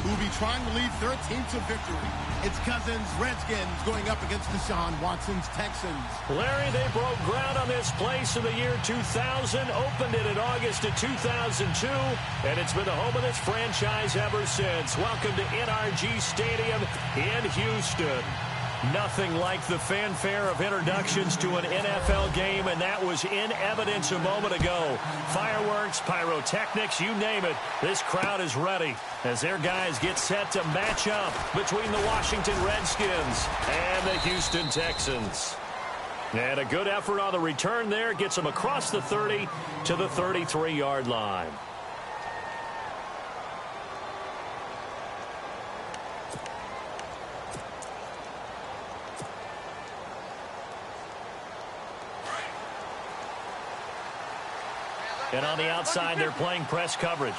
who will be trying to lead their team to victory. It's Cousins, Redskins, going up against Deshaun Watson's Texans. Larry, they broke ground on this place in the year 2000, opened it in August of 2002, and it's been the home of this franchise ever since. Welcome to NRG Stadium in Houston. Nothing like the fanfare of introductions to an NFL game, and that was in evidence a moment ago. Fireworks, pyrotechnics, you name it. This crowd is ready as their guys get set to match up between the Washington Redskins and the Houston Texans. And a good effort on the return there gets them across the 30 to the 33-yard line. And on the outside, they're playing press coverage.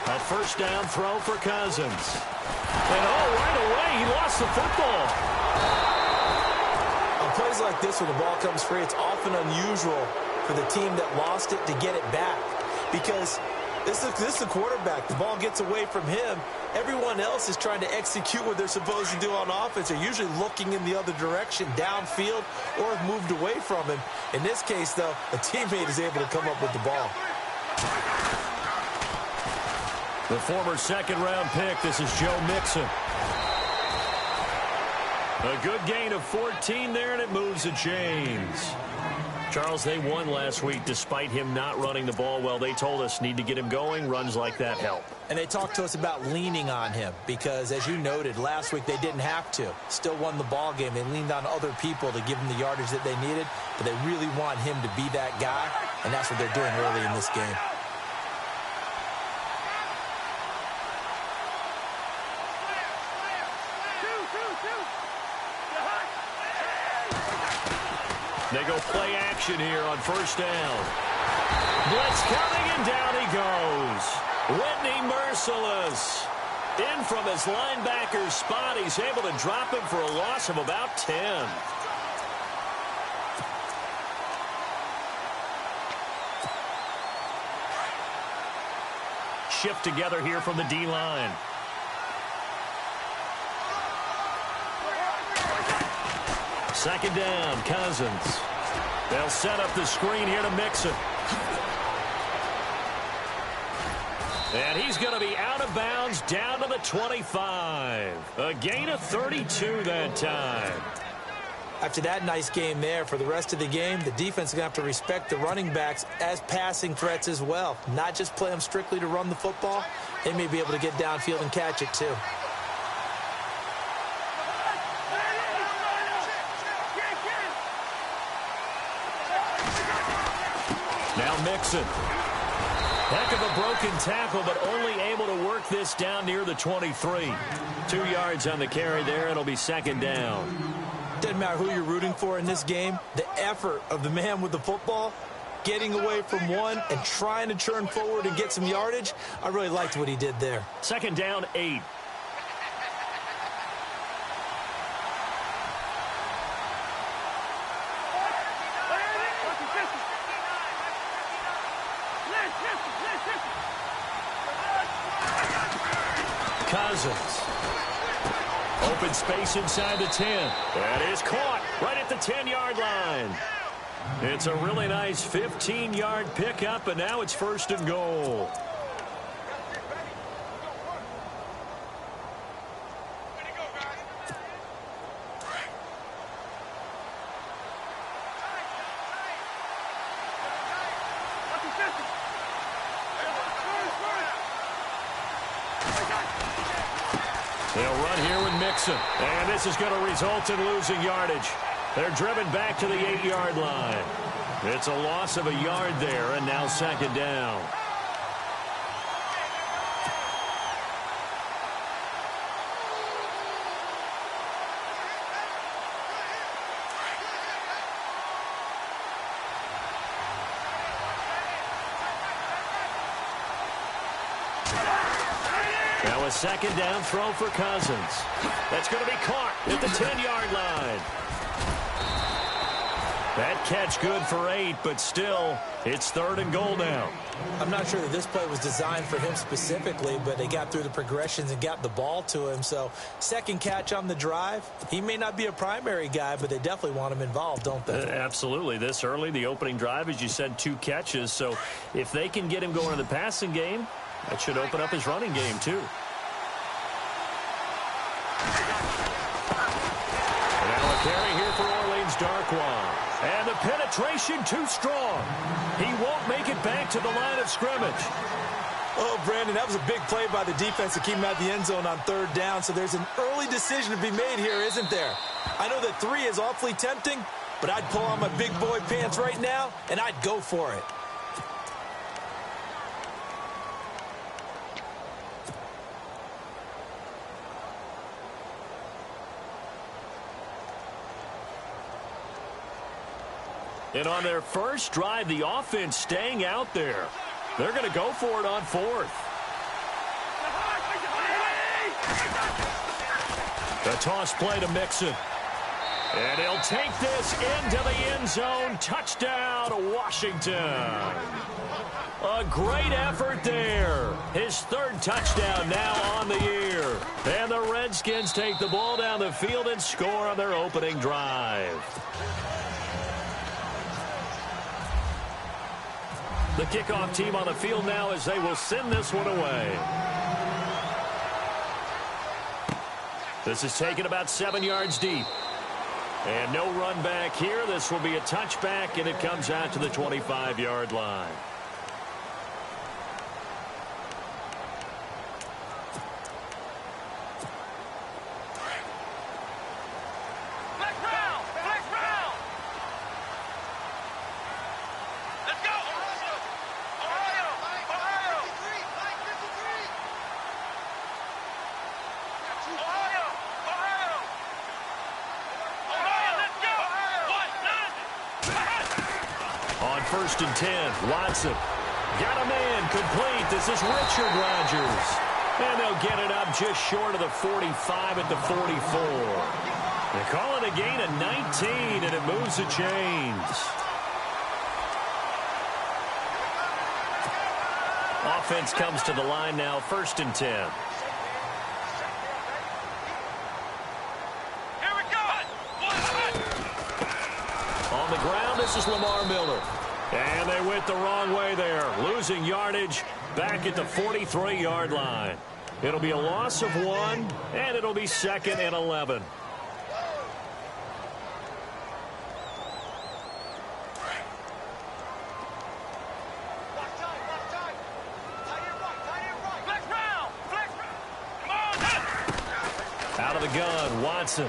A first down throw for Cousins. And right away, he lost the football. On plays like this where the ball comes free, it's often unusual for the team that lost it to get it back. Because this is the quarterback. The ball gets away from him. Everyone else is trying to execute what they're supposed to do on offense. They're usually looking in the other direction, downfield, or have moved away from him. In this case, though, a teammate is able to come up with the ball. The former second-round pick, this is Joe Mixon. A good gain of 14 there, and it moves the chains. Charles, they won last week despite him not running the ball well. They told us need to get him going. Runs like that help. And they talked to us about leaning on him because, as you noted, last week they didn't have to. Still won the ball game. They leaned on other people to give them the yardage that they needed, but they really want him to be that guy, and that's what they're doing early in this game. They go play action here on first down. Blitz coming, and down he goes. Whitney merciless. In from his linebacker's spot. He's able to drop him for a loss of about 10. Shift together here from the D-line. Second down, Cousins. They'll set up the screen here to Mixon. And he's going to be out of bounds down to the 25. A gain of 32 that time. After that nice game there, for the rest of the game, the defense is going to have to respect the running backs as passing threats as well. Not just play them strictly to run the football. They may be able to get downfield and catch it too. Now Mixon. Heck of a broken tackle, but only able to work this down near the 23. 2 yards on the carry there. It'll be second down. Doesn't matter who you're rooting for in this game. The effort of the man with the football, getting away from one and trying to turn forward and get some yardage, I really liked what he did there. Second down, 8. Cousins. Open space inside the 10. That is caught right at the 10-yard line. It's a really nice 15-yard pickup, and now it's first and goal. They'll run here with Mixon. And this is going to result in losing yardage. They're driven back to the 8-yard line. It's a loss of a yard there, and now second down. Now a second down throw for Cousins. That's going to be caught at the 10-yard line. That catch good for 8, but still, it's 3rd and goal now. I'm not sure that this play was designed for him specifically, but they got through the progressions and got the ball to him. So, second catch on the drive. He may not be a primary guy, but they definitely want him involved, don't they? Absolutely. This early, the opening drive, as you said, 2 catches. So, if they can get him going in the passing game, that should open up his running game, too. Now a carry here for Orleans Darkwa. And the penetration too strong. He won't make it back to the line of scrimmage. Oh, Brandon, that was a big play by the defense to keep him out of the end zone on 3rd down. So there's an early decision to be made here, isn't there? I know that 3 is awfully tempting, but I'd pull on my big boy pants right now, and I'd go for it. And on their first drive, the offense staying out there. They're going to go for it on 4th. The toss play to Mixon. And he'll take this into the end zone. Touchdown, Washington. A great effort there. His 3rd touchdown now on the year. And the Redskins take the ball down the field and score on their opening drive. The kickoff team on the field now as they will send this one away. This is taken about 7 yards deep. And no run back here. This will be a touchback, and it comes out to the 25-yard line. On 1st and 10, Watson got a man complete. This is Richard Rodgers. And they'll get it up just short of the 45 at the 44. They call it a gain of 19, and it moves the chains. Offense comes to the line now, 1st and 10. On the ground, this is Lamar Miller. And they went the wrong way there, losing yardage back at the 43-yard line. It'll be a loss of 1, and it'll be 2nd and 11. Out of the gun, Watson.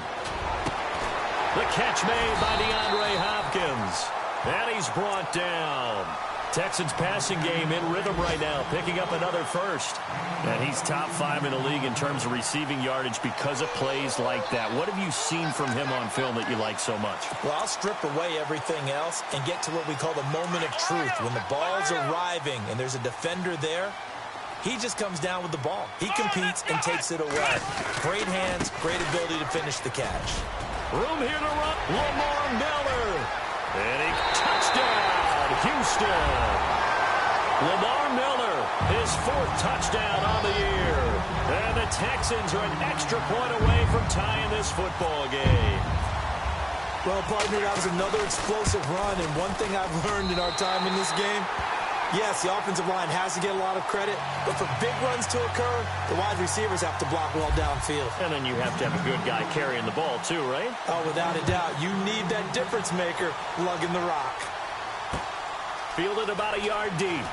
The catch made by DeAndre Hopkins. And he's brought down. Texans passing game in rhythm right now, picking up another first. And he's top 5 in the league in terms of receiving yardage because of plays like that. What have you seen from him on film that you like so much? Well, I'll strip away everything else and get to what we call the moment of truth. When the ball's arriving and there's a defender there, he just comes down with the ball. He competes and takes it away. Great hands, great ability to finish the catch. Room here to run. Lamar Miller. And he touchdown, Houston. Lamar Miller, his 4th touchdown on the year. And the Texans are an extra point away from tying this football game. Well, partner, that was another explosive run. And one thing I've learned in our time in this game, yes, the offensive line has to get a lot of credit, but for big runs to occur, the wide receivers have to block well downfield. And then you have to have a good guy carrying the ball too, right? Oh, without a doubt. You need that difference maker lugging the rock. Fielded about a yard deep.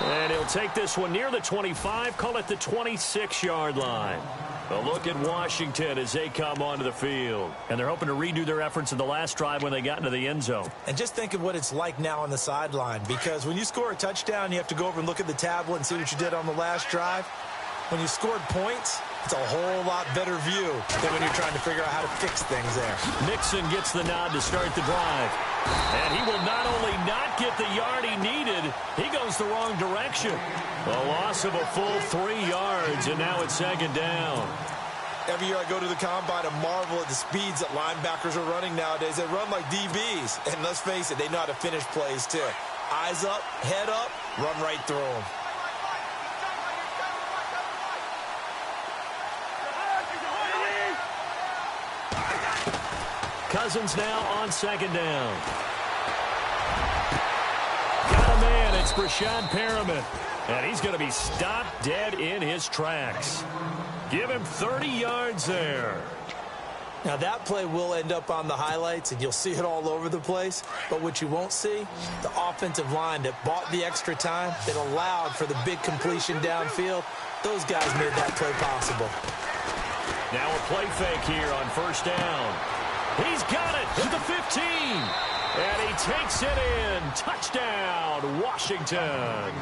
And he'll take this one near the 25, call it the 26-yard line. A look at Washington as they come onto the field. And they're hoping to redo their efforts in the last drive when they got into the end zone. And just think of what it's like now on the sideline, because when you score a touchdown, you have to go over and look at the tablet and see what you did on the last drive. When you scored points, it's a whole lot better view than when you're trying to figure out how to fix things there. Nixon gets the nod to start the drive. And he will not only not get the yard he needed, he goes the wrong direction. A loss of a full 3 yards, and now it's 2nd down. Every year I go to the combine and marvel at the speeds that linebackers are running nowadays. They run like DBs. And let's face it, they know how to finish plays too. Eyes up, head up, run right through them. Cousins now on second down. Got a man. It's Brashad Perriman. And he's going to be stopped dead in his tracks. Give him 30 yards there. Now, that play will end up on the highlights, and you'll see it all over the place. But what you won't see, the offensive line that bought the extra time, that allowed for the big completion downfield, those guys made that play possible. Now a play fake here on first down. He's got it at the 15. And he takes it in. Touchdown, Washington.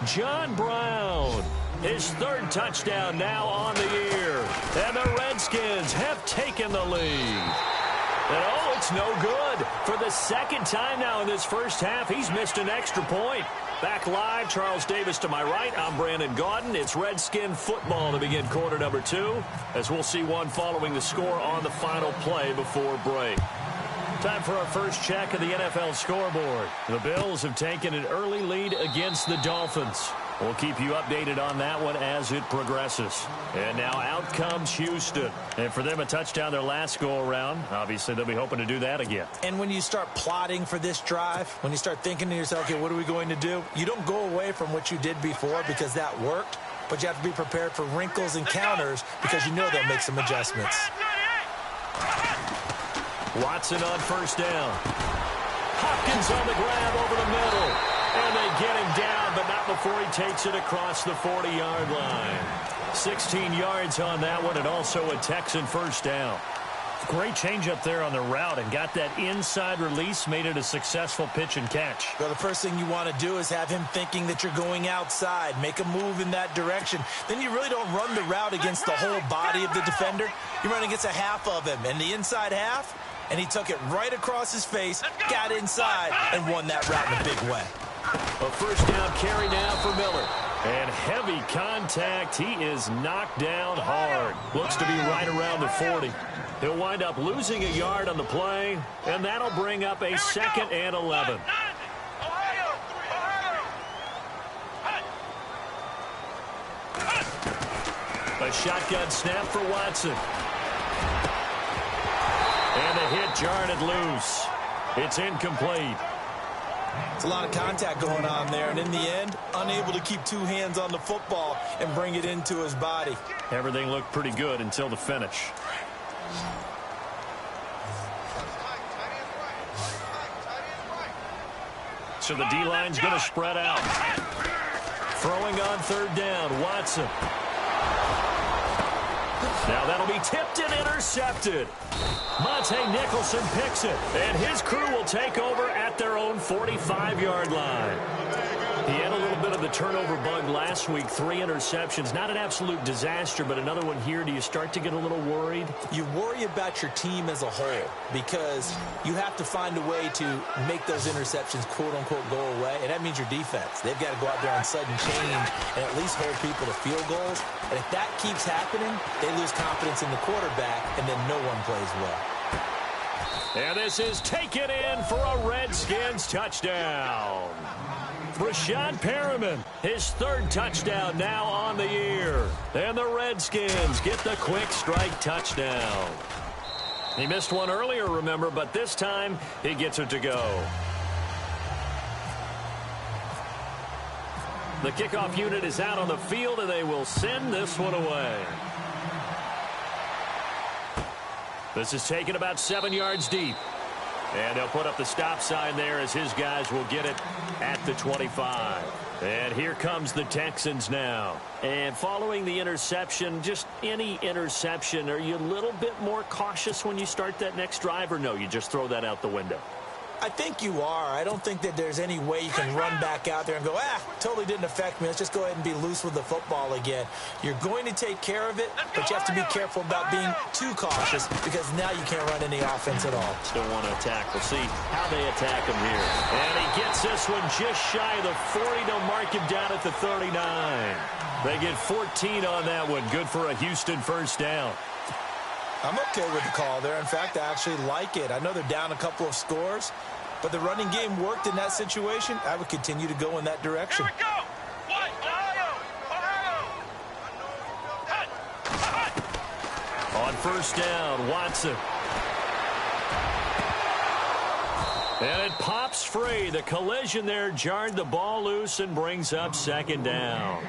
John Brown, his third touchdown now on the year. And the Redskins have taken the lead. And oh, it's no good. For the second time now in this first half, he's missed an extra point. Back live, Charles Davis to my right. I'm Brandon Gaudin. It's Redskin football to begin quarter number 2, as we'll see one following the score on the final play before break. Time for our first check of the NFL scoreboard. The Bills have taken an early lead against the Dolphins. We'll keep you updated on that one as it progresses. And now out comes Houston. And for them, a touchdown their last go-around. Obviously, they'll be hoping to do that again. And when you start plotting for this drive, when you start thinking to yourself, okay, what are we going to do? You don't go away from what you did before because that worked. But you have to be prepared for wrinkles and counters because you know they'll make some adjustments. Watson on first down. Hopkins on the grab over the middle. And they get him down, but not before he takes it across the 40-yard line. 16 yards on that one, and also a Texan first down. Great change up there on the route and got that inside release, made it a successful pitch and catch. Well, the first thing you want to do is have him thinking that you're going outside, make a move in that direction. Then you really don't run the route against the whole body of the defender. You run against a half of him, and the inside half, and he took it right across his face, got inside, and won that route in a big way. A first down carry now for Miller. And heavy contact. He is knocked down hard. Looks to be right around the 40. He'll wind up losing a yard on the play, and that'll bring up a 2nd and 11. A shotgun snap for Watson. And the hit jarred it loose. It's incomplete. It's a lot of contact going on there, and in the end, unable to keep two hands on the football and bring it into his body. Everything looked pretty good until the finish. So the D-line's going to spread out. Throwing on third down, Watson. Now that'll be tipped and intercepted. Monte Nicholson picks it, and his crew will take over at their own 45-yard line. He had a little bit of the turnover bug last week, 3 interceptions. Not an absolute disaster, but another one here. Do you start to get a little worried? You worry about your team as a whole because you have to find a way to make those interceptions, quote-unquote, go away, and that means your defense. They've got to go out there and sudden change and at least hold people to field goals. And if that keeps happening, they lose confidence in the quarterback, and then no one plays well. And this is taken in for a Redskins touchdown. Brashad Perriman, his 3rd touchdown now on the year. And the Redskins get the quick strike touchdown. He missed one earlier, remember, but this time he gets it to go. The kickoff unit is out on the field, and they will send this one away. This is taken about 7 yards deep. And they'll put up the stop sign there as his guys will get it at the 25. And here comes the Texans now. And following the interception, just any interception, are you a little bit more cautious when you start that next drive, or no, you just throw that out the window? I think you are. I don't think that there's any way you can run back out there and go, totally didn't affect me. Let's just go ahead and be loose with the football again. You're going to take care of it, but you have to be careful about being too cautious because now you can't run any offense at all. Still want to attack. We'll see how they attack him here. And he gets this one just shy of the 40. They'll mark him down at the 39. They get 14 on that one. Good for a Houston first down. I'm okay with the call there. In fact, I actually like it. I know they're down a couple of scores, but the running game worked in that situation. I would continue to go in that direction. Here we go. On first down, Watson. And it pops free. The collision there jarred the ball loose and brings up second down.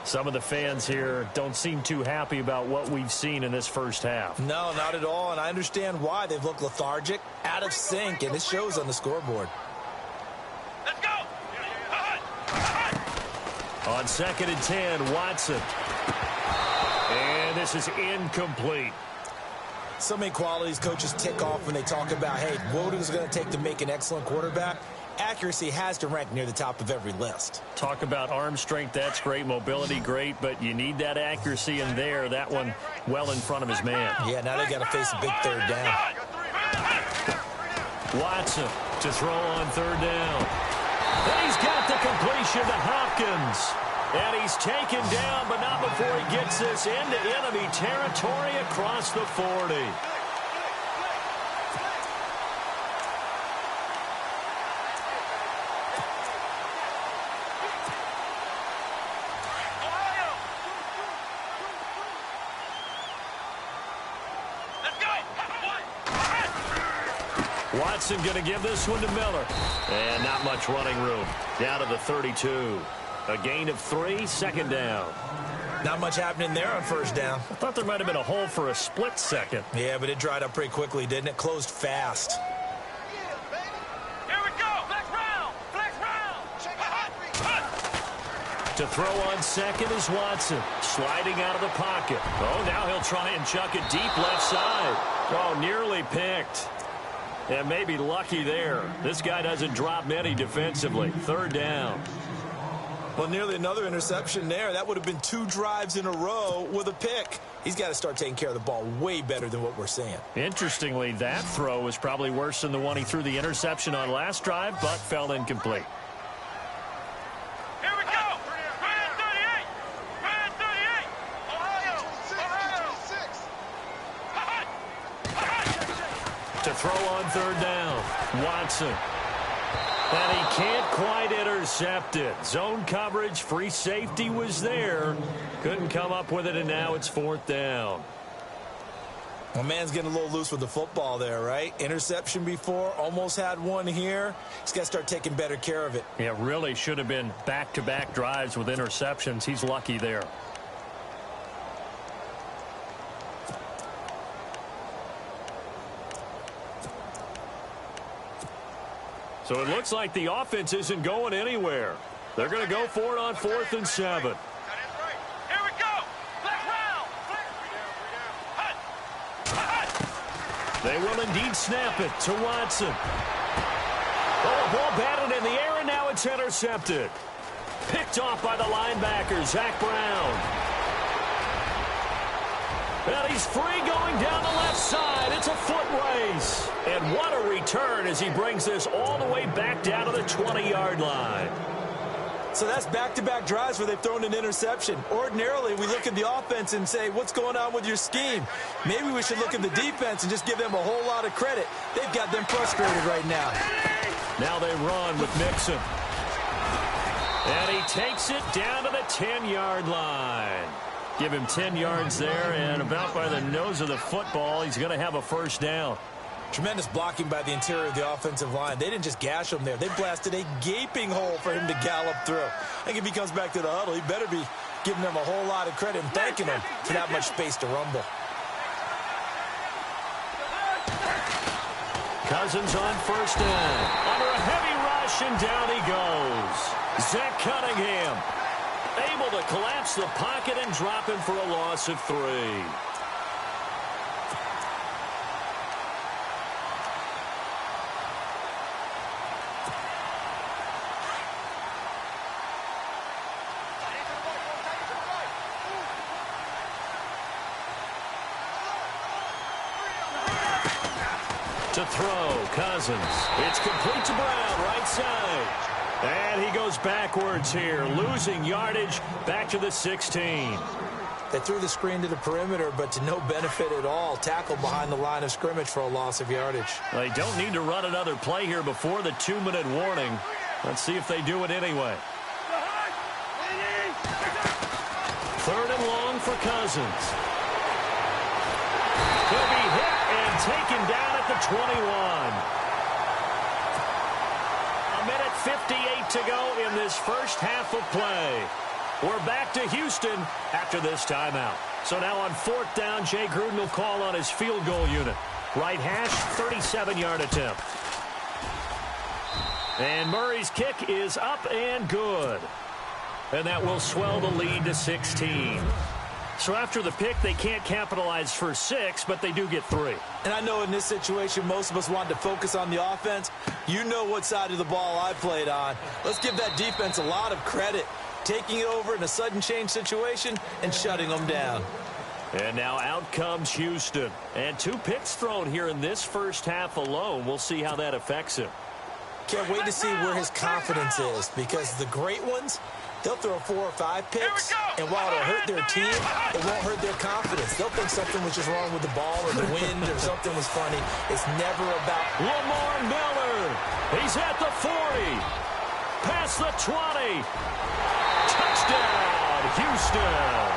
Some of the fans here don't seem too happy about what we've seen in this first half. No, not at all, and I understand why. They've looked lethargic, out of sync, and it shows on the scoreboard. Let's go. On 2nd and 10, Watson. And this is incomplete. So many qualities coaches tick off when they talk about, hey, what is it going to take to make an excellent quarterback? Accuracy has to rank near the top of every list. Talk about arm strength, that's great. Mobility, great, but you need that accuracy in there. That one well in front of his man. Yeah, now they got to face a big third down. Watson to throw on third down. And he's got the completion to Hopkins. And he's taken down, but not before he gets this into enemy territory across the 40. Watson going to give this one to Miller. And not much running room. Down to the 32. A gain of 3, second down. Not much happening there on first down. I thought there might have been a hole for a split second. Yeah, but it dried up pretty quickly, didn't it? Closed fast. Here we go. Flex round. Flex round. To throw on second is Watson. Sliding out of the pocket. Oh, now he'll try and chuck it deep left side. Oh, nearly picked. And maybe lucky there. This guy doesn't drop many defensively. Third down. Well, nearly another interception there. That would have been 2 drives in a row with a pick. He's got to start taking care of the ball way better than what we're seeing. Interestingly, that throw was probably worse than the one he threw the interception on last drive, but fell incomplete. Here we go. Brand 38. Brand 38. Ohio. Ohio. To throw on third down, Watson. And he can't quite intercept it. Zone coverage, free safety was there. Couldn't come up with it, and now it's fourth down. Well, man's getting a little loose with the football there, right? Interception before, almost had one here. He's got to start taking better care of it. Yeah, really should have been back-to-back drives with interceptions. He's lucky there. So it looks like the offense isn't going anywhere. They're going to go for it on 4th and 7. Here we go. Flex round. They will indeed snap it to Watson. Oh, the ball batted in the air, and now it's intercepted. Picked off by the linebacker, Zach Brown. And he's free going down the left side. It's a foot race. And what a return as he brings this all the way back down to the 20-yard line. So that's back-to-back drives where they've thrown an interception. Ordinarily, we look at the offense and say, what's going on with your scheme? Maybe we should look at the defense and just give them a whole lot of credit. They've got them frustrated right now. Now they run with Mixon. And he takes it down to the 10-yard line. Give him 10 yards there, and about by the nose of the football, he's going to have a first down. Tremendous blocking by the interior of the offensive line. They didn't just gash him there. They blasted a gaping hole for him to gallop through. I think if he comes back to the huddle, he better be giving them a whole lot of credit and thanking them for that much space to rumble. Cousins on first down. Under a heavy rush, and down he goes. Zach Cunningham able to collapse the pocket and drop him for a loss of 3. To throw, Cousins. It's complete to Brown, right side. And he goes backwards here, losing yardage back to the 16. They threw the screen to the perimeter, but to no benefit at all. Tackled behind the line of scrimmage for a loss of yardage. They don't need to run another play here before the 2-minute warning. Let's see if they do it anyway. 3rd and long for Cousins. He'll be hit and taken down at the 21. A minute 58 to go in this first half of play. We're back to Houston after this timeout. So now on 4th down, Jay Gruden will call on his field goal unit. Right hash, 37-yard attempt. And Murray's kick is up and good. And that will swell the lead to 16. So after the pick, they can't capitalize for 6, but they do get 3. And I know in this situation, most of us wanted to focus on the offense. You know what side of the ball I played on. Let's give that defense a lot of credit. Taking it over in a sudden change situation and shutting them down. And now out comes Houston. And 2 picks thrown here in this first half alone. We'll see how that affects him. Can't wait to see where his confidence is, because the great ones, they'll throw 4 or 5 picks, and while it'll hurt their team, it won't hurt their confidence. They'll think something was just wrong with the ball or the wind or something was funny. It's never about Lamar Miller. He's at the 40. Past the 20. Touchdown, Houston.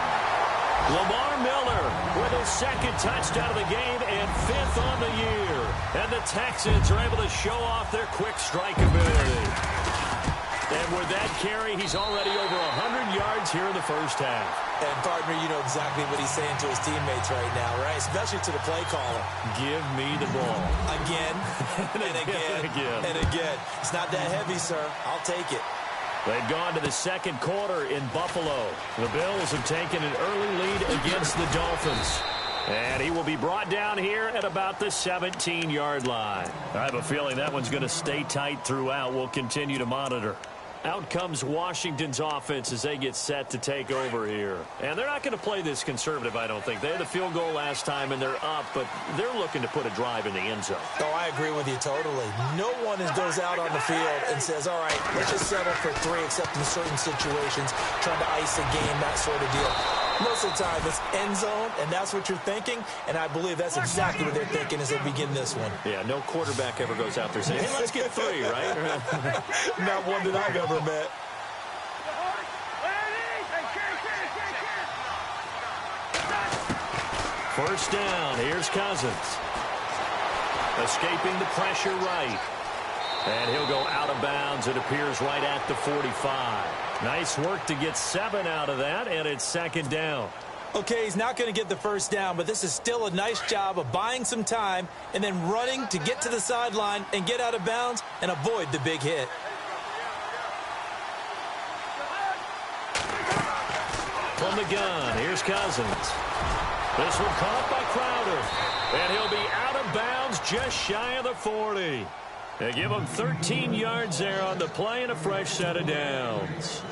Lamar Miller with his 2nd touchdown of the game and 5th on the year. And the Texans are able to show off their quick strike ability. And with that carry, he's already over 100 yards here in the first half. And, partner, you know exactly what he's saying to his teammates right now, right? Especially to the play caller. Give me the ball. Again, and again, and again. It's not that heavy, sir. I'll take it. They've gone to the 2nd quarter in Buffalo. The Bills have taken an early lead against the Dolphins. And he will be brought down here at about the 17-yard line. I have a feeling that one's going to stay tight throughout. We'll continue to monitor. Out comes Washington's offense as they get set to take over here. And they're not going to play this conservative, I don't think. They had the field goal last time, and they're up, but they're looking to put a drive in the end zone. Oh, I agree with you totally. No one goes out on the field and says, all right, let's just settle for 3, except in certain situations, trying to ice a game, that sort of deal. Most of the time, it's end zone, and that's what you're thinking, and I believe that's exactly what they're thinking as they begin this one. Yeah, no quarterback ever goes out there saying, hey, let's get 3, right? Not one that I've ever met. First down, here's Cousins. Escaping the pressure right. And he'll go out of bounds, it appears, right at the 45. Nice work to get 7 out of that, and it's 2nd down. Okay, he's not going to get the first down, but this is still a nice job of buying some time and then running to get to the sideline and get out of bounds and avoid the big hit. From the gun, here's Cousins. This one caught by Crowder, and he'll be out of bounds just shy of the 40. They give him 13 yards there on the play and a fresh set of downs.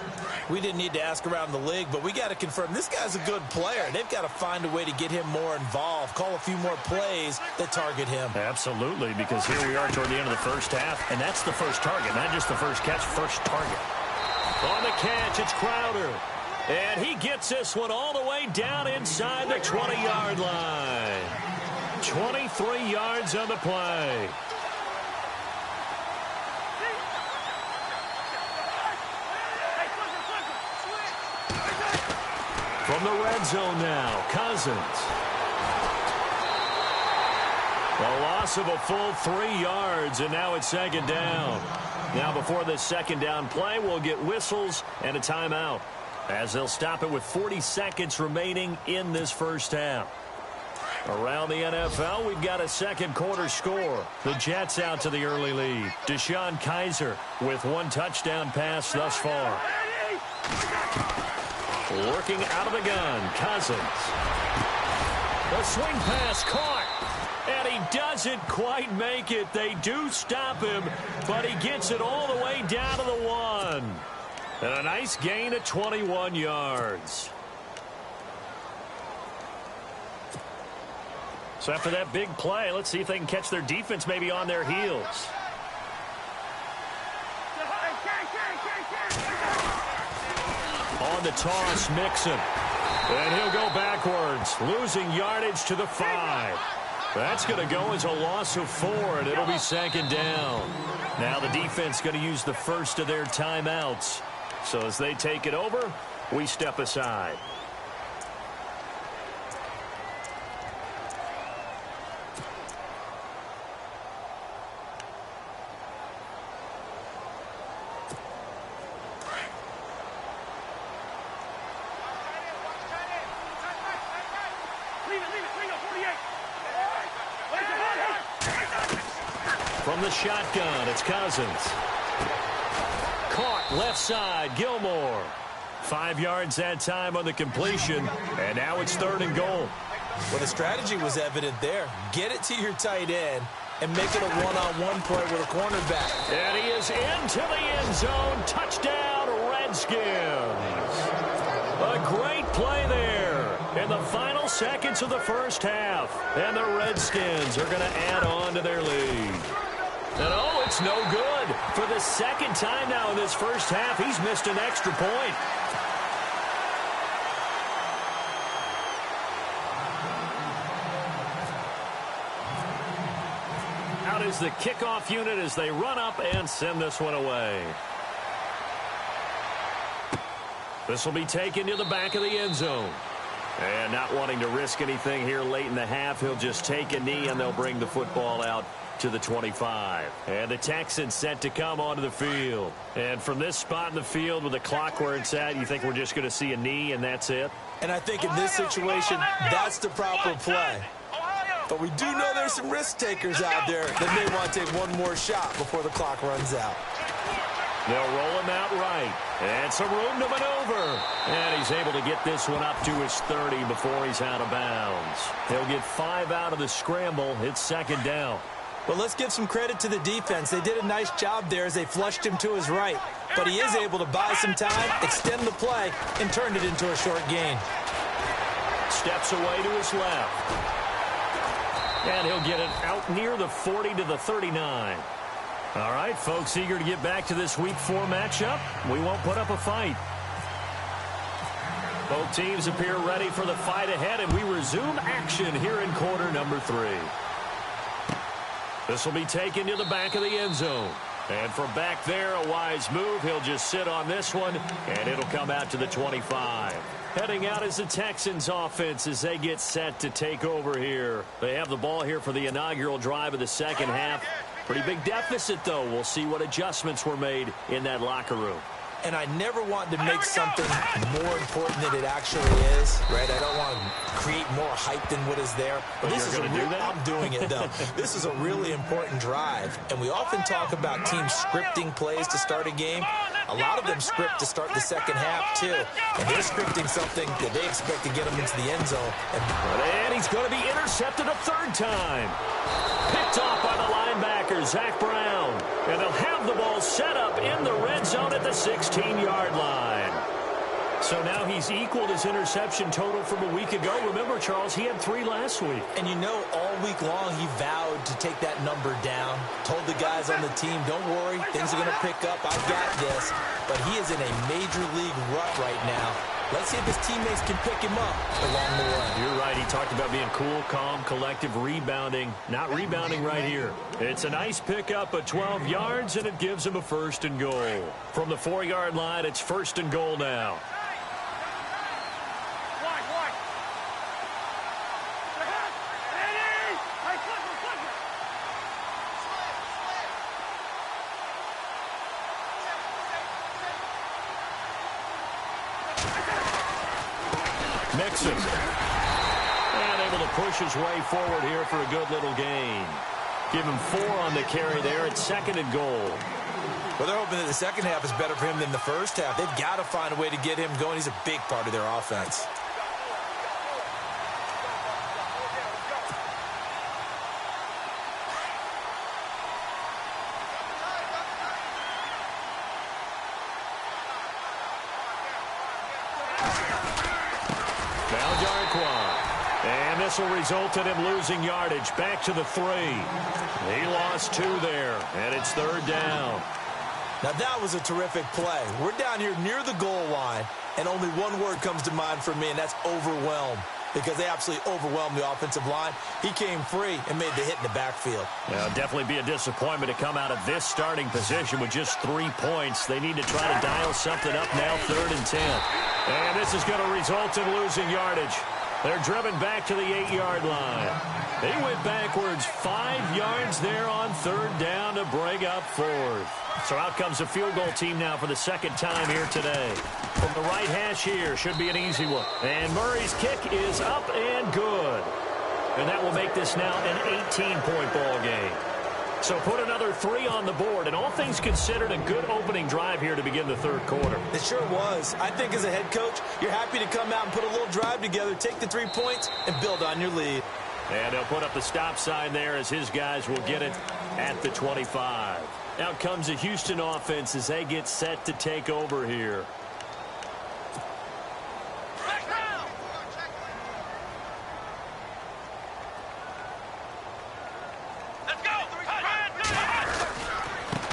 We didn't need to ask around the league, but we got to confirm this guy's a good player. They've got to find a way to get him more involved, call a few more plays that target him. Absolutely, because here we are toward the end of the first half, and that's the first target, not just the first catch, first target. On the catch, it's Crowder. And he gets this one all the way down inside the 20-yard line. 23 yards on the play. From the red zone now, Cousins. A loss of a full 3 yards, and now it's 2nd down. Now before the 2nd down play, we'll get whistles and a timeout, as they'll stop it with 40 seconds remaining in this first half. Around the NFL, we've got a 2nd quarter score. The Jets out to the early lead. Deshaun Kaiser with 1 touchdown pass thus far. Working out of the gun, Cousins. The swing pass caught, and he doesn't quite make it. They do stop him, but he gets it all the way down to the 1. And a nice gain of 21 yards. So after that big play, let's see if they can catch their defense maybe on their heels. On the toss, Mixon. And he'll go backwards, losing yardage to the 5. That's going to go as a loss of 4, and it'll be 2nd down. Now the defense going to use the first of their timeouts. So as they take it over, we step aside. From the shotgun, it's Cousins. Caught left side, Gilmore. 5 yards that time on the completion, and now it's 3rd and goal. Well, the strategy was evident there. Get it to your tight end and make it a one-on-one play with a cornerback. And he is into the end zone. Touchdown, Redskins. A great play there in the final seconds of the first half. And the Redskins are going to add on to their lead. And oh, it's no good. For the 2nd time now in this first half, he's missed an extra point. Out is the kickoff unit as they run up and send this one away. This will be taken to the back of the end zone. And not wanting to risk anything here late in the half, he'll just take a knee and they'll bring the football out to the 25. And the Texans set to come onto the field. And from this spot in the field with the clock where it's at, you think we're just going to see a knee and that's it? And I think in this situation, that's the proper play. But we do know there's some risk takers out there that may want to take one more shot before the clock runs out. They'll roll him out right. And some room to maneuver. And he's able to get this one up to his 30 before he's out of bounds. He'll get 5 out of the scramble. It's 2nd down. Well, let's give some credit to the defense. They did a nice job there as they flushed him to his right. But he is able to buy some time, extend the play, and turn it into a short gain. Steps away to his left. And he'll get it out near the 40 to the 39. All right, folks, eager to get back to this Week 4 matchup. We won't put up a fight. Both teams appear ready for the fight ahead, and we resume action here in quarter number 3. This will be taken to the back of the end zone. And from back there, a wise move. He'll just sit on this one, and it'll come out to the 25. Heading out is the Texans offense as they get set to take over here. They have the ball here for the inaugural drive of the second half. Pretty big deficit, though. We'll see what adjustments were made in that locker room. And I never want to make something more important than it actually is, right? I don't want to create more hype than what is there. But this is I'm doing it, though. This is a really important drive. And we often talk about teams scripting plays to start a game. A lot of them script to start the second half, too. And they're scripting something that they expect to get them into the end zone. And he's going to be intercepted a 3rd time. Picked off by the linebacker, Zach Brown. And they'll have the ball set up in the red zone at the 16-yard line. So now he's equaled his interception total from a week ago. Remember, Charles, he had 3 last week. And you know, all week long he vowed to take that number down. Told the guys on the team, don't worry, things are going to pick up. I've got this. But he is in a major league rut right now. Let's see if his teammates can pick him up along the way. You're right. He talked about being cool, calm, collective, rebounding. Not rebounding right here. It's a nice pickup of 12 yards, and it gives him a 1st and goal. From the 4-yard line, it's 1st and goal now. Mixon. And able to push his way forward here for a good little gain. Give him 4 on the carry there. It's 2nd and goal. Well, they're hoping that the second half is better for him than the first half. They've got to find a way to get him going. He's a big part of their offense. whistle resulted in losing yardage. Back to the 3. He lost 2 there, and it's 3rd down. Now, that was a terrific play. We're down here near the goal line, and only one word comes to mind for me, and that's overwhelmed, because they absolutely overwhelmed the offensive line. He came free and made the hit in the backfield. Yeah, definitely be a disappointment to come out of this starting position with just 3 points. They need to try to dial something up now, 3rd and 10. And this is going to result in losing yardage. They're driven back to the 8-yard line. They went backwards 5 yards there on 3rd down to bring up 4th. So out comes the field goal team now for the 2nd time here today. From the right hash here, should be an easy one. And Murray's kick is up and good. And that will make this now an 18-point ball game. So put another 3 on the board, and all things considered, a good opening drive here to begin the 3rd quarter. It sure was. I think as a head coach, you're happy to come out and put a little drive together, take the 3 points, and build on your lead. And they'll put up the stop sign there as his guys will get it at the 25. Out comes the Houston offense as they get set to take over here.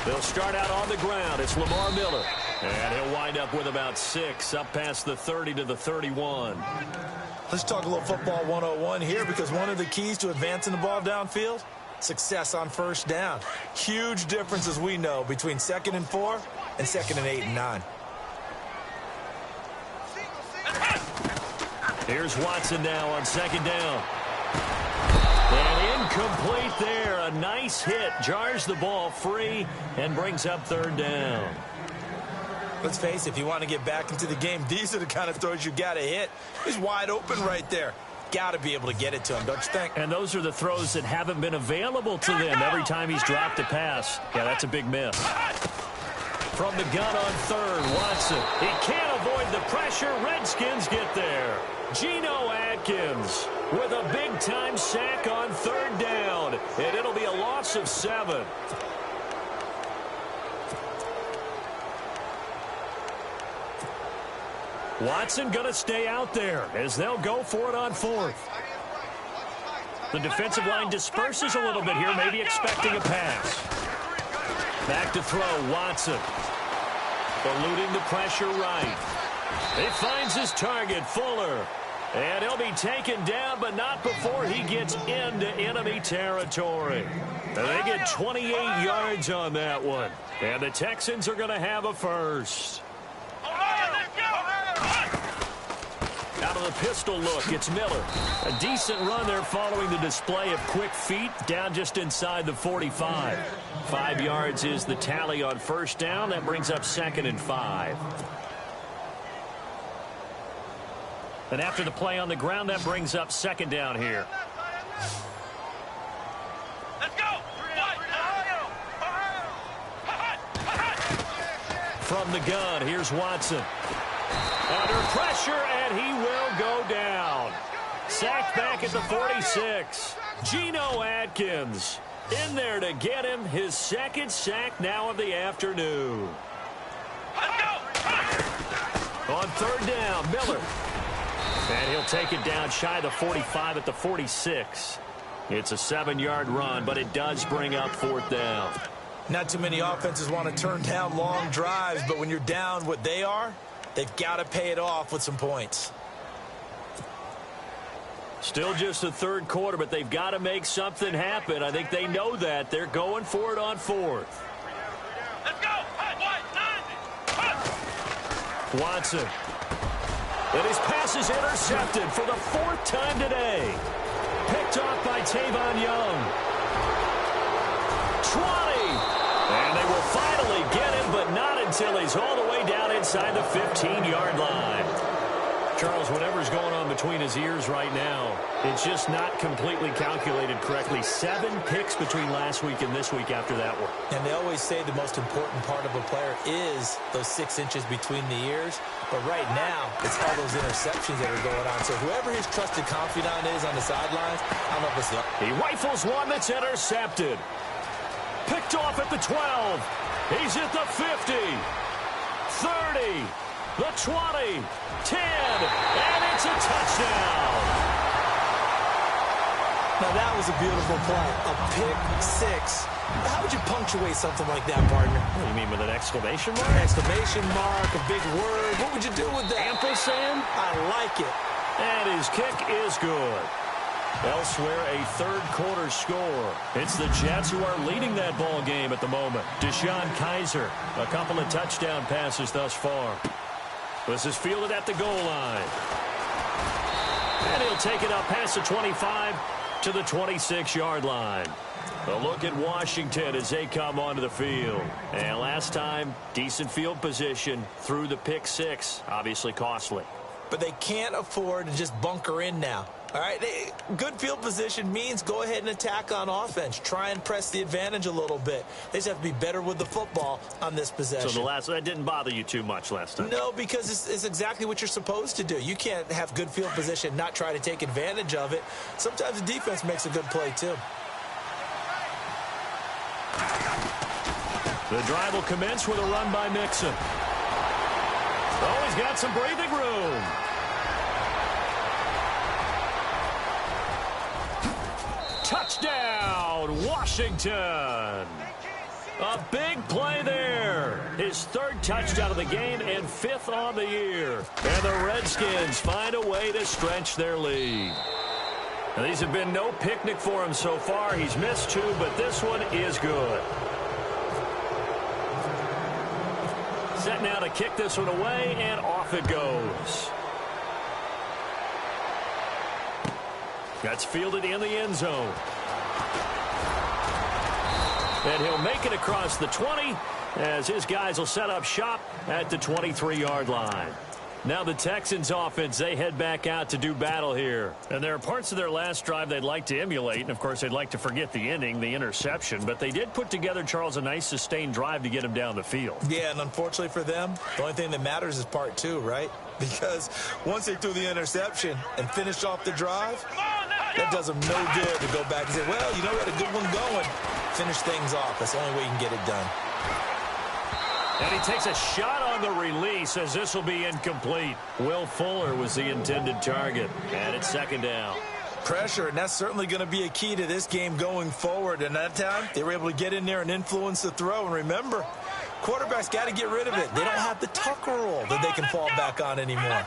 They'll start out on the ground. It's Lamar Miller. And he'll wind up with about 6 up past the 30 to the 31. Let's talk a little football 101 here, because one of the keys to advancing the ball downfield, success on 1st down. Huge difference, as we know, between 2nd and 4 and 2nd and 8 and 9. Here's Watson now on 2nd down. And incomplete there. A nice hit. Jars the ball free and brings up 3rd down. Let's face it, if you want to get back into the game, these are the kind of throws you got to hit. He's wide open right there. Got to be able to get it to him, don't you think? And those are the throws that haven't been available to them every time he's dropped a pass. Yeah, that's a big miss. From the gun on 3rd, Watson. He can't avoid the pressure. Redskins get there. Geno Atkins with a big-time sack on 3rd down. And it'll be a loss of 7. Watson going to stay out there as they'll go for it on 4th. The defensive line disperses a little bit here, maybe expecting a pass. Back to throw, Watson. Eluding the pressure right. He finds his target, Fuller. And he'll be taken down, but not before he gets into enemy territory. And they get 28 yards on that one. And the Texans are going to have a first. Out of the pistol look, it's Miller. A decent run there following the display of quick feet down just inside the 45. 5 yards is the tally on 1st down. That brings up 2nd and 5. And after the play on the ground, that brings up 2nd down here. Let's go! From the gun, here's Watson. Under pressure, and he will go down. Sacked back at the 46. Geno Atkins in there to get him his 2nd sack now of the afternoon. Let's go! On 3rd down, Miller. And he'll take it down shy of the 45 at the 46. It's a 7-yard run, but it does bring up 4th down. Not too many offenses want to turn down long drives, but when you're down what they are, they've got to pay it off with some points. Still just the 3rd quarter, but they've got to make something happen. I think they know that. They're going for it on 4th. Let's go! Watson. And his pass is intercepted for the 4th time today. Picked off by Tavon Young. 20. And they will finally get him, but not until he's all the way down inside the 15-yard line. Charles, whatever's going on between his ears right now, it's just not completely calculated correctly. 7 picks between last week and this week after that one. And they always say the most important part of a player is those 6 inches between the ears. But right now, it's all those interceptions that are going on. So whoever his trusted confidant is on the sidelines, I don't know if it's the... He rifles one that's intercepted. Picked off at the 12. He's at the 50. 30. The 20, 10, and it's a touchdown. Now, that was a beautiful play. A pick six. How would you punctuate something like that, partner? What do you mean, with an exclamation mark? Exclamation mark, a big word. What would you do with that? Ampersand? I like it. And his kick is good. Elsewhere, a third-quarter score. It's the Jets who are leading that ball game at the moment. Deshaun Kaiser, a couple of touchdown passes thus far. This is fielded at the goal line. And he'll take it up past the 25 to the 26-yard line. A look at Washington as they come onto the field. And last time, decent field position through the pick six. Obviously costly. But they can't afford to just bunker in now. All right, good field position means go ahead and attack on offense. Try and press the advantage a little bit. They just have to be better with the football on this possession. So that didn't bother you too much last time? No, because it's exactly what you're supposed to do. You can't have good field position, not try to take advantage of it. Sometimes the defense makes a good play, too. The drive will commence with a run by Mixon. Oh, he's got some breathing room. Touchdown, Washington. A big play there. His third touchdown of the game and fifth on the year. And the Redskins find a way to stretch their lead. Now, these have been no picnic for him so far. He's missed two, but this one is good. Set now to kick this one away, and off it goes. That's fielded in the end zone. And he'll make it across the 20 as his guys will set up shop at the 23-yard line. Now the Texans offense, they head back out to do battle here. And there are parts of their last drive they'd like to emulate. And, of course, they'd like to forget the inning, the interception. But they did put together, Charles, a nice sustained drive to get him down the field. Yeah, and unfortunately for them, the only thing that matters is part two, right? Because once they threw the interception and finished off the drive, that does them no good to go back and say, well, you know, we had a good one going. Finish things off. That's the only way you can get it done. And he takes a shot on the release as this will be incomplete. Will Fuller was the intended target. And it's second down. Pressure, and that's certainly going to be a key to this game going forward. And that time, they were able to get in there and influence the throw. And remember, quarterbacks got to get rid of it. They don't have the Tucker rule that they can fall back on anymore.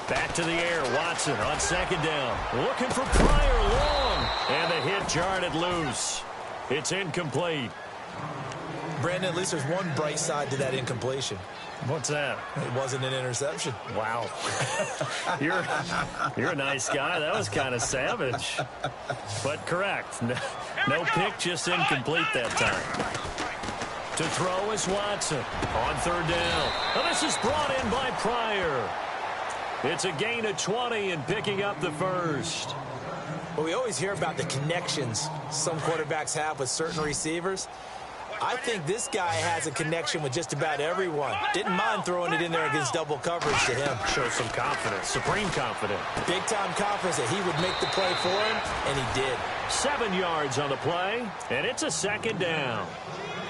Back to the air, Watson on second down. Looking for Pryor long. And the hit jarred it loose. It's incomplete. Brandon, at least there's one bright side to that incompletion. What's that? It wasn't an interception. Wow. You're a nice guy. That was kind of savage. But correct. No pick, just incomplete that time. To throw is Watson on third down. Now this is brought in by Pryor. It's a gain of 20 and picking up the first. Well, we always hear about the connections some quarterbacks have with certain receivers. I think this guy has a connection with just about everyone. Didn't mind throwing it in there against double coverage to him. Shows some confidence, supreme confidence. Big-time confidence that he would make the play for him, and he did. 7 yards on the play, and it's a second down.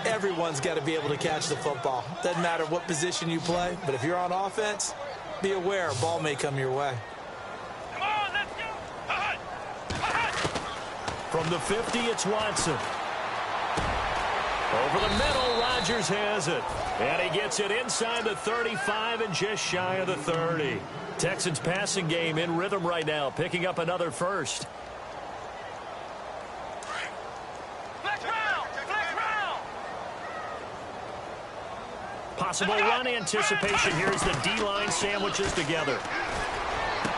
Everyone's got to be able to catch the football. Doesn't matter what position you play, but if you're on offense, be aware a ball may come your way. Come on, let's go. From the 50, it's Watson. Over the middle, Rodgers has it. And he gets it inside the 35 and just shy of the 30. Texans passing game in rhythm right now, picking up another first. Flex round. Possible run anticipation here as the D-line sandwiches together.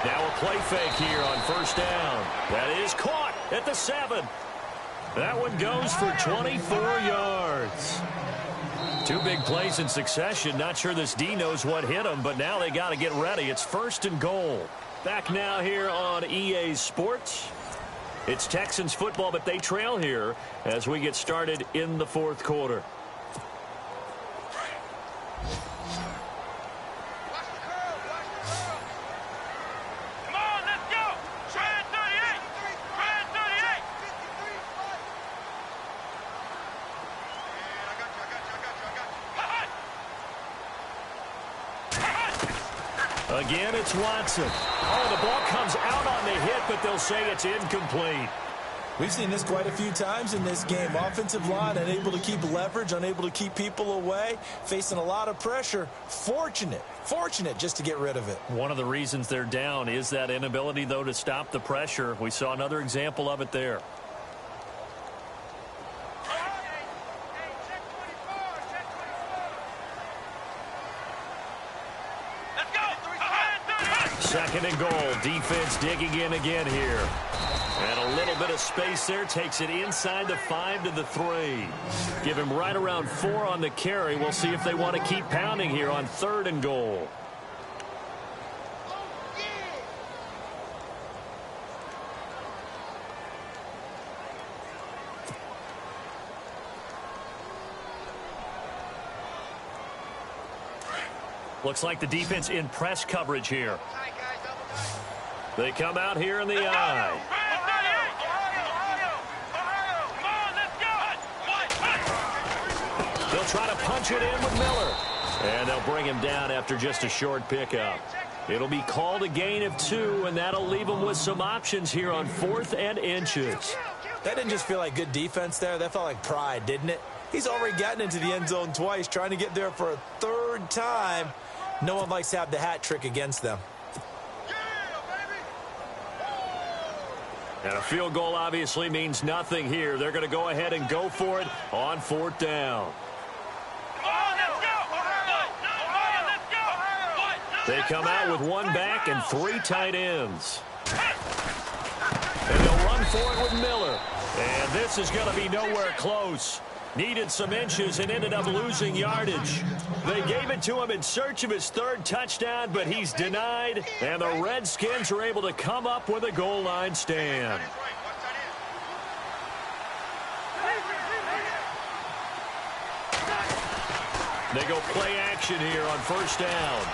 Now a play fake here on first down. That is caught at the 7. That one goes for 24 yards. 2 big plays in succession. Not sure this D knows what hit him, but now they got to get ready. It's first and goal. Back now here on EA Sports. It's Texans football, but they trail here as we get started in the fourth quarter. Again, it's Watson. Oh, the ball comes out on the hit, but they'll say it's incomplete. We've seen this quite a few times in this game. Offensive line unable to keep leverage, unable to keep people away, facing a lot of pressure. Fortunate just to get rid of it. One of the reasons they're down is that inability, though, to stop the pressure. We saw another example of it there. Second and goal. Defense digging in again here. And a little bit of space there. Takes it inside the 5 to the 3. Give him right around 4 on the carry. We'll see if they want to keep pounding here on 3rd and goal. Looks like the defense in press coverage here. They come out here in the eye. They'll try to punch it in with Miller. And they'll bring him down after just a short pickup. It'll be called a gain of 2, and that'll leave them with some options here on 4th and inches. That didn't just feel like good defense there. That felt like pride, didn't it? He's already gotten into the end zone twice, trying to get there for a 3rd time. No one likes to have the hat trick against them. And a field goal obviously means nothing here. They're going to go ahead and go for it on 4th down. They come out with 1 back and 3 tight ends. And they'll run for it with Miller. And this is going to be nowhere close. Needed some inches and ended up losing yardage. They gave it to him in search of his 3rd touchdown, but he's denied. And the Redskins are able to come up with a goal line stand. They go play action here on 1st down.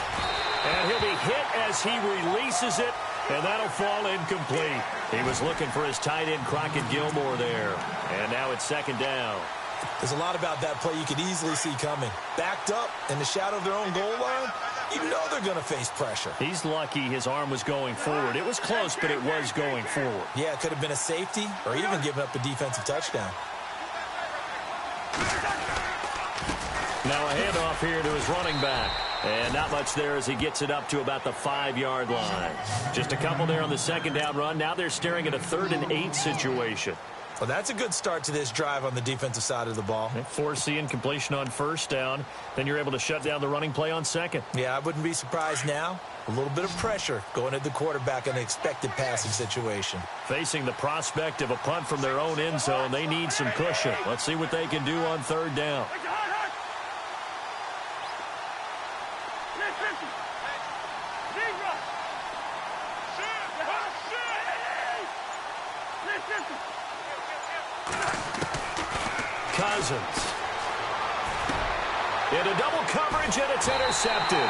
And he'll be hit as he releases it, and that'll fall incomplete. He was looking for his tight end, Crockett Gilmore, there. And now it's 2nd down. There's a lot about that play you could easily see coming. Backed up in the shadow of their own goal line, you know they're going to face pressure. He's lucky his arm was going forward. It was close, but it was going forward. Yeah, it could have been a safety or even given up a defensive touchdown. Now a handoff here to his running back. And not much there as he gets it up to about the 5-yard line. Just a couple there on the 2nd down run. Now they're staring at a 3rd and 8 situation. Well, that's a good start to this drive on the defensive side of the ball. Force incompletion on 1st down. Then you're able to shut down the running play on 2nd. Yeah, I wouldn't be surprised now. A little bit of pressure going at the quarterback in an expected passing situation. Facing the prospect of a punt from their own end zone, they need some cushion. Let's see what they can do on 3rd down. Cousins. Into double coverage, and it's intercepted.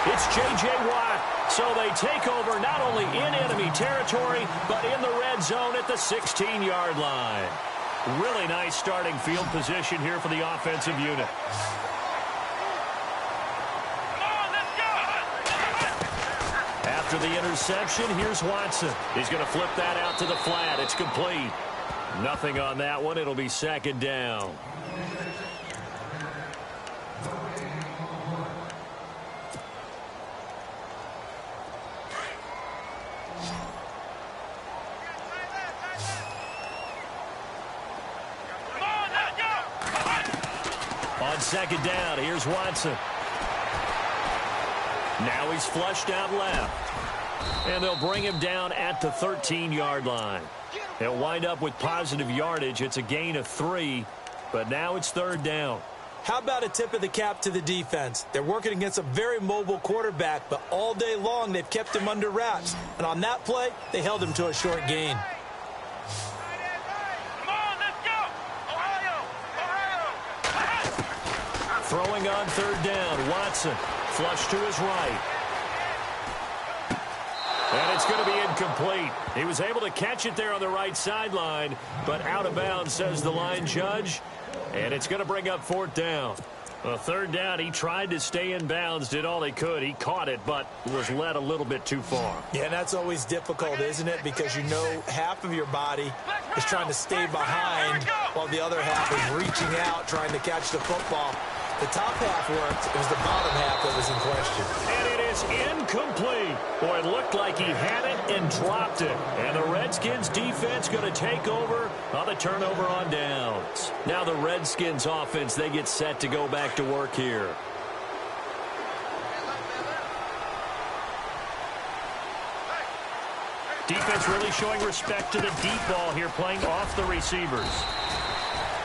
It's J.J. Watt. So they take over not only in enemy territory, but in the red zone at the 16-yard line. Really nice starting field position here for the offensive unit. After the interception, here's Watson. He's going to flip that out to the flat. It's complete. Nothing on that one. It'll be 2nd down. On 2nd down, here's Watson. Now he's flushed out left. And they'll bring him down at the 13-yard line. He'll wind up with positive yardage. It's a gain of 3, but now it's 3rd down. How about a tip of the cap to the defense? They're working against a very mobile quarterback, but all day long they've kept him under wraps. And on that play, they held him to a short gain. Throwing on 3rd down, Watson. Flush to his right. And it's going to be incomplete. He was able to catch it there on the right sideline, but out of bounds, says the line judge. And it's going to bring up 4th down. Well, third down, he tried to stay in bounds, did all he could. He caught it, but was led a little bit too far. Yeah, and that's always difficult, isn't it? Because you know half of your body is trying to stay behind while the other half is reaching out, trying to catch the football. The top half worked. It was the bottom half that was in question. And it is incomplete. Boy, it looked like he had it and dropped it. And the Redskins defense going to take over on the turnover on downs. Now the Redskins offense, they get set to go back to work here. Defense really showing respect to the deep ball here, playing off the receivers.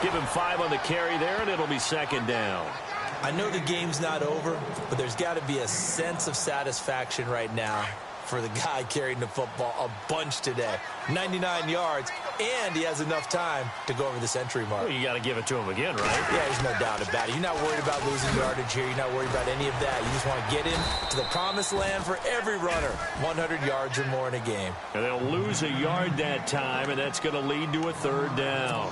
Give him 5 on the carry there, and it'll be second down. I know the game's not over, but there's got to be a sense of satisfaction right now for the guy carrying the football a bunch today. 99 yards, and he has enough time to go over the century mark. Well, you got to give it to him again, right? Yeah, there's no doubt about it. You're not worried about losing yardage here. You're not worried about any of that. You just want to get him to the promised land for every runner. 100 yards or more in a game. And they'll lose a yard that time, and that's going to lead to a third down.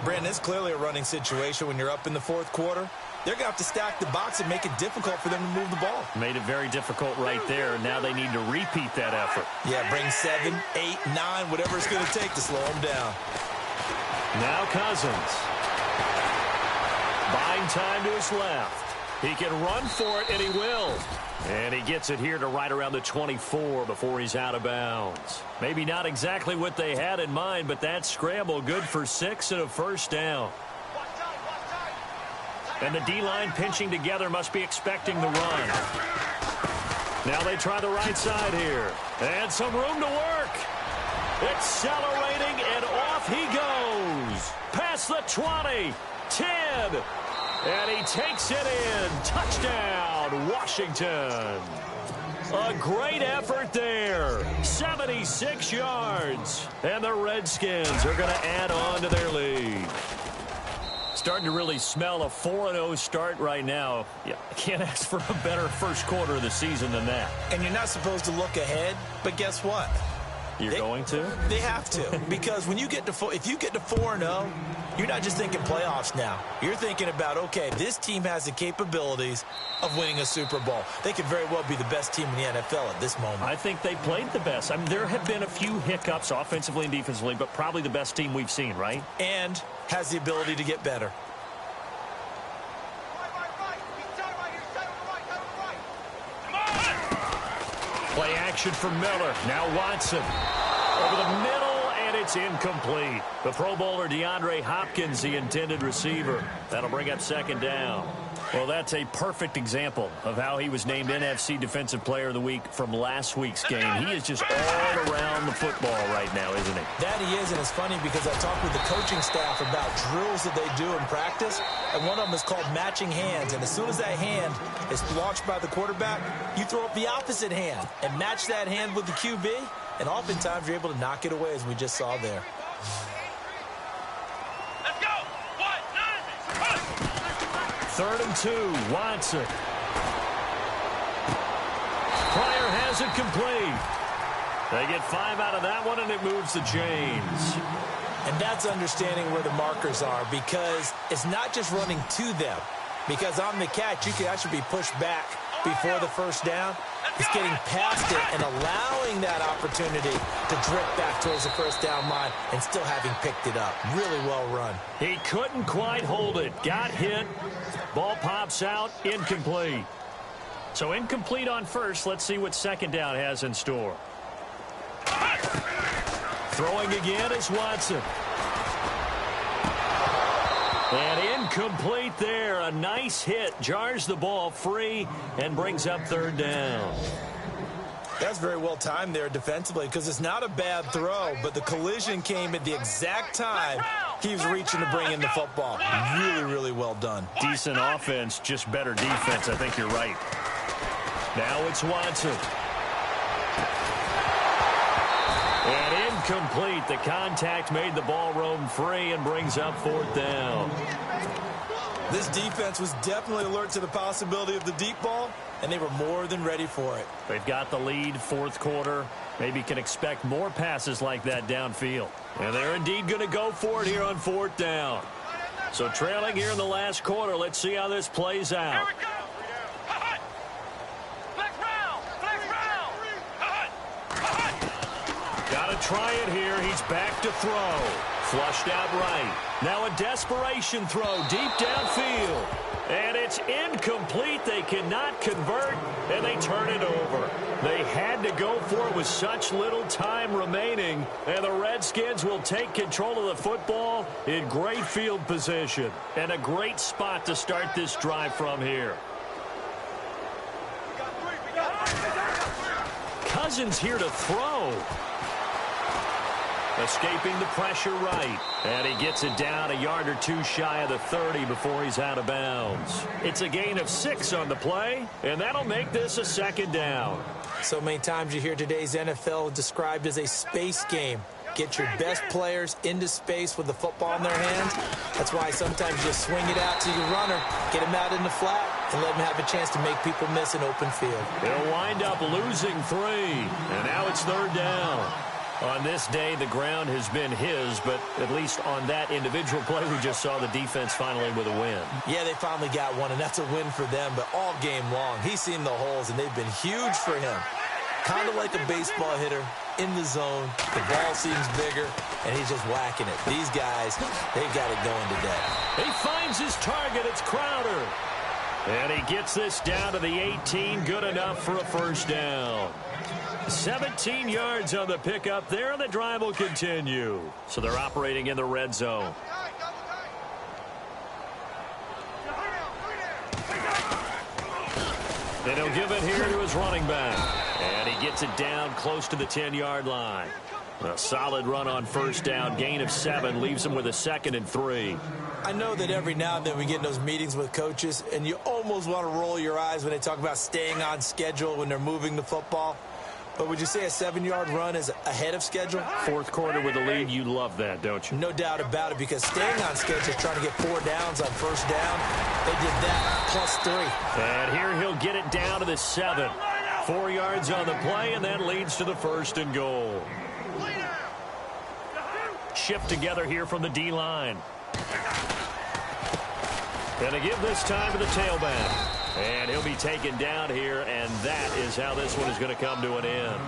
Brandon, it's clearly a running situation when you're up in the fourth quarter. They're going to have to stack the box and make it difficult for them to move the ball. Made it very difficult right there. Now they need to repeat that effort. Yeah, bring 7, 8, 9, whatever it's going to take to slow them down. Now Cousins. Buying time to his left. He can run for it, and he will. And he gets it here to right around the 24 before he's out of bounds. Maybe not exactly what they had in mind, but that scramble good for 6 and a first down. And the D-line pinching together must be expecting the run. Now they try the right side here. And some room to work. Accelerating, and off he goes. Past the 20, 10. And he takes it in. Touchdown, Washington. A great effort there. 76 yards. And the Redskins are going to add on to their lead. Starting to really smell a 4-0 start right now. Yeah, I can't ask for a better first quarter of the season than that. And you're not supposed to look ahead, but guess what? You're going to? They have to, because when you get to if you get to 4-0, you're not just thinking playoffs now. You're thinking about, okay, this team has the capabilities of winning a Super Bowl. They could very well be the best team in the NFL at this moment. I think they played the best. I mean, there have been a few hiccups offensively and defensively, but probably the best team we've seen, right? And has the ability to get better. Play action for Miller. Now Watson. Over the middle, and it's incomplete. The Pro Bowler DeAndre Hopkins, the intended receiver. That'll bring up second down. Well, that's a perfect example of how he was named NFC Defensive Player of the Week from last week's game. He is just all around the football right now, isn't he? That he is, and it's funny because I talked with the coaching staff about drills that they do in practice, and one of them is called matching hands. And as soon as that hand is launched by the quarterback, you throw up the opposite hand and match that hand with the QB, and oftentimes you're able to knock it away, as we just saw there. Let's go. 1, 9, 1. 3rd and 2, Watson. Pryor has it complete. They get 5 out of that one, and it moves the chains. And that's understanding where the markers are, because it's not just running to them. Because on the catch, you can actually be pushed back before the first down. It's getting past it and allowing that opportunity to drift back towards the first down line and still having picked it up. Really well run. He couldn't quite hold it. Got hit. Ball pops out. Incomplete. So incomplete on first. Let's see what second down has in store. Throwing again is Watson. And incomplete there. A nice hit. Jars the ball free and brings up 3rd down. That's very well timed there defensively, because it's not a bad throw, but the collision came at the exact time he was reaching to bring in the football. Really, really well done. Decent offense, just better defense. I think you're right. Now it's Watson. And incomplete. The contact made the ball roam free and brings up 4th down. This defense was definitely alert to the possibility of the deep ball, and they were more than ready for it. They've got the lead, 4th quarter. Maybe can expect more passes like that downfield. And they're indeed going to go for it here on 4th down. So trailing here in the last quarter. Let's see how this plays Here out. we go. Hut. Flex round. Flex round. Hut. Hut. Got to try it here. He's back to throw. Flushed out right. Now a desperation throw deep downfield. And it's incomplete. They cannot convert, and they turn it over. They had to go for it with such little time remaining, and the Redskins will take control of the football in great field position. And a great spot to start this drive from here. Cousins here to throw. Escaping the pressure right. And he gets it down a yard or two shy of the 30 before he's out of bounds. It's a gain of 6 on the play, and that'll make this a second down. So many times you hear today's NFL described as a space game. Get your best players into space with the football in their hands. That's why sometimes you just swing it out to your runner, get him out in the flat, and let him have a chance to make people miss an open field. They'll wind up losing 3, and now it's third down. On this day, the ground has been his, but at least on that individual play, we just saw the defense finally with a win. Yeah, they finally got one, and that's a win for them, but all game long, he's seen the holes, and they've been huge for him. Kind of like a baseball hitter in the zone. The ball seems bigger, and he's just whacking it. These guys, they've got it going today. He finds his target. It's Crowder. And he gets this down to the 18. Good enough for a first down. 17 yards on the pickup there, and the drive will continue. So they're operating in the red zone. And he'll give it here to his running back. And he gets it down close to the 10-yard line. A solid run on first down. Gain of 7 leaves him with a 2nd and 3. I know that every now and then we get in those meetings with coaches, and you almost want to roll your eyes when they talk about staying on schedule when they're moving the football. But would you say a 7-yard run is ahead of schedule? Fourth quarter with the lead, you love that, don't you? No doubt about it, because staying on schedule, trying to get 4 downs on first down, they did that plus 3. And here he'll get it down to the 7. 4 yards on the play, and that leads to the 1st and goal. Shift together here from the D-line. Going to give this time to the tailback. And he'll be taken down here, and that is how this one is going to come to an end.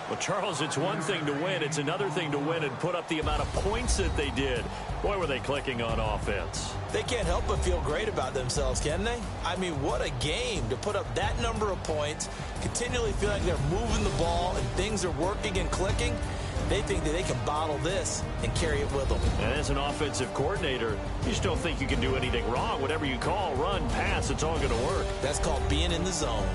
Well, Charles, it's one thing to win. It's another thing to win and put up the amount of points that they did. Boy, were they clicking on offense. They can't help but feel great about themselves, can they? I mean, what a game to put up that number of points, continually feel like they're moving the ball and things are working and clicking. They think that they can bottle this and carry it with them. And as an offensive coordinator, you just don't think you can do anything wrong. Whatever you call, run, pass, it's all going to work. That's called being in the zone.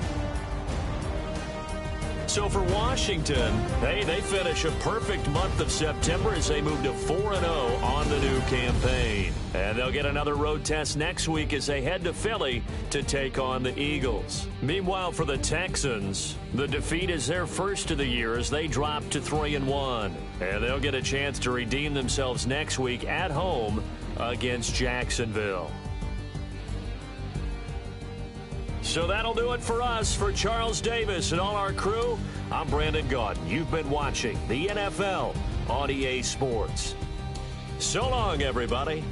So for Washington, hey, they finish a perfect month of September as they move to 4-0 on the new campaign. And they'll get another road test next week as they head to Philly to take on the Eagles. Meanwhile, for the Texans, the defeat is their first of the year as they drop to 3-1. And they'll get a chance to redeem themselves next week at home against Jacksonville. So that'll do it for us. For Charles Davis and all our crew, I'm Brandon Gaudin. You've been watching the NFL on EA Sports. So long, everybody.